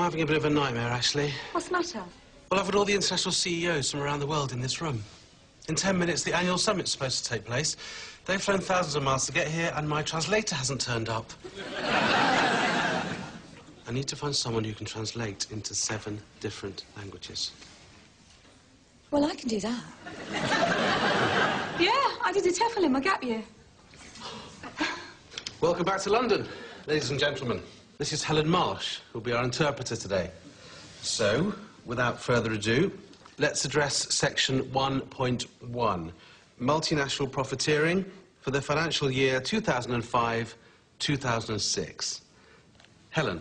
I'm having a bit of a nightmare, actually. What's the matter? Well, I've got all the international CEOs from around the world in this room. In 10 minutes, the annual summit's supposed to take place. They've flown thousands of miles to get here, and my translator hasn't turned up. I need to find someone who can translate into 7 different languages. Well, I can do that. Yeah, I did a TEFL in my gap year. Welcome back to London, ladies and gentlemen. This is Helen Marsh, who'll be our interpreter today. So, without further ado, let's address section 1.1, multinational profiteering for the financial year 2005-2006. Helen.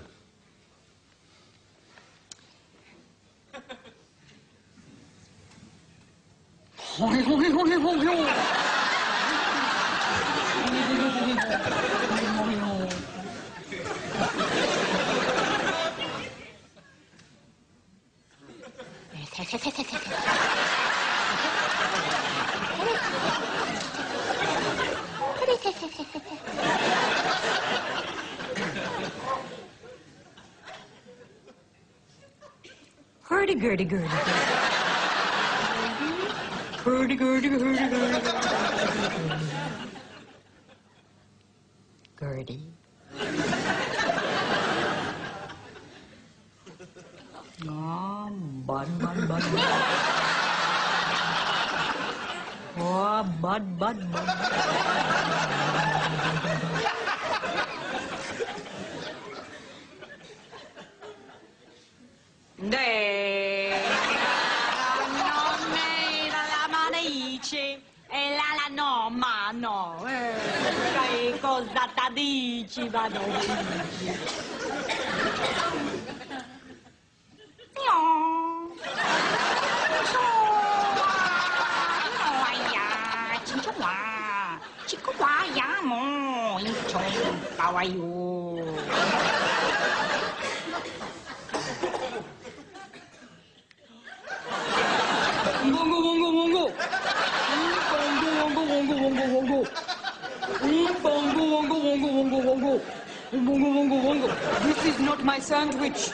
Hurdy-gurdy-gurdy. Hurdy-gurdy-gurdy-gurdy. Gurdy. Oh, bud. Oh, bud. Che cosa dici, vado Bongo. This is not my sandwich.